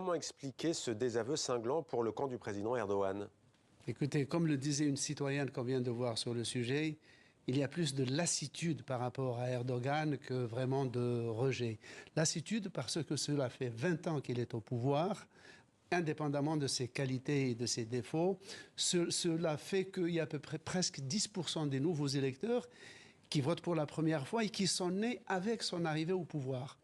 Comment expliquer ce désaveu cinglant pour le camp du président Erdogan? Écoutez, comme le disait une citoyenne qu'on vient de voir sur le sujet, il y a plus de lassitude par rapport à Erdogan que vraiment de rejet. Lassitude parce que cela fait 20 ans qu'il est au pouvoir, indépendamment de ses qualités et de ses défauts. Cela fait qu'il y a à peu près presque 10% des nouveaux électeurs qui votent pour la première fois et qui sont nés avec son arrivée au pouvoir.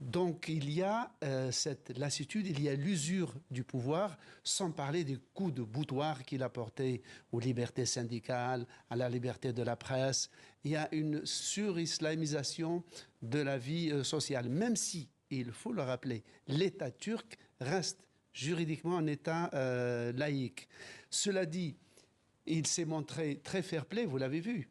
Donc il y a cette lassitude, il y a l'usure du pouvoir, sans parler des coups de boutoir qu'il a portés aux libertés syndicales, à la liberté de la presse. Il y a une sur-islamisation de la vie sociale, même si, il faut le rappeler, l'État turc reste juridiquement un État laïque. Cela dit, il s'est montré très fair-play, vous l'avez vu.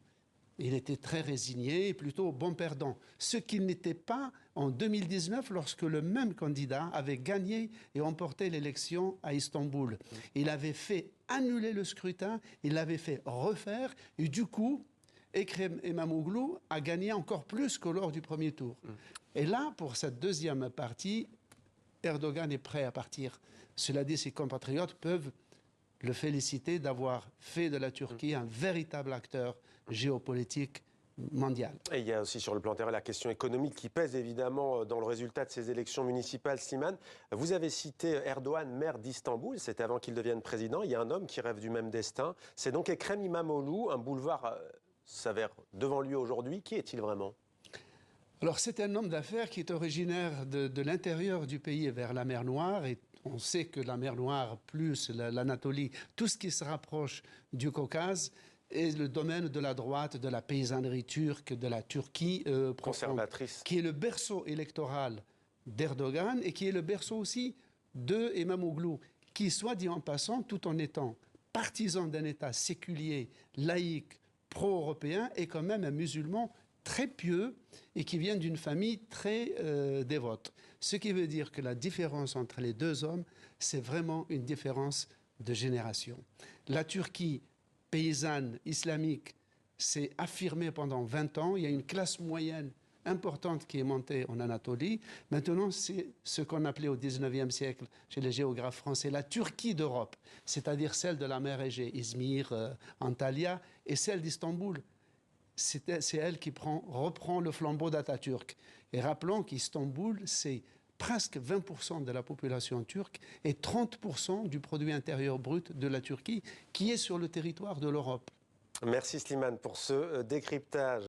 Il était très résigné, plutôt bon perdant. Ce qu'il n'était pas en 2019 lorsque le même candidat avait gagné et emporté l'élection à Istanbul. Il avait fait annuler le scrutin, il l'avait fait refaire et du coup, Ekrem İmamoğlu a gagné encore plus que lors du premier tour. Et là, pour cette deuxième partie, Erdogan est prêt à partir. Cela dit, ses compatriotes peuvent le féliciter d'avoir fait de la Turquie un véritable acteur géopolitique mondial. Et il y a aussi sur le plan intérieur la question économique qui pèse évidemment dans le résultat de ces élections municipales. Slimane, vous avez cité Erdogan, maire d'Istanbul, c'était avant qu'il devienne président. Il y a un homme qui rêve du même destin. C'est donc Ekrem İmamoğlu, un boulevard s'avère devant lui aujourd'hui. Qui est-il vraiment ? Alors c'est un homme d'affaires qui est originaire de l'intérieur du pays vers la mer Noire et on sait que la mer Noire plus l'Anatolie, tout ce qui se rapproche du Caucase est le domaine de la droite, de la paysannerie turque, de la Turquie conservatrice, qui est le berceau électoral d'Erdogan et qui est le berceau aussi de İmamoğlu, qui soit dit en passant, tout en étant partisan d'un État séculier, laïque, pro-européen, est quand même un musulman très pieux et qui vient d'une famille très dévote. Ce qui veut dire que la différence entre les deux hommes, c'est vraiment une différence de génération. La Turquie paysanne, islamique, s'est affirmée pendant 20 ans. Il y a une classe moyenne importante qui est montée en Anatolie. Maintenant, c'est ce qu'on appelait au 19e siècle, chez les géographes français, la Turquie d'Europe, c'est-à-dire celle de la mer Égée, Izmir, Antalya, et celle d'Istanbul. C'est elle qui reprend le flambeau d'Atatürk. Et rappelons qu'Istanbul, c'est presque 20% de la population turque et 30% du produit intérieur brut de la Turquie qui est sur le territoire de l'Europe. Merci Slimane pour ce décryptage.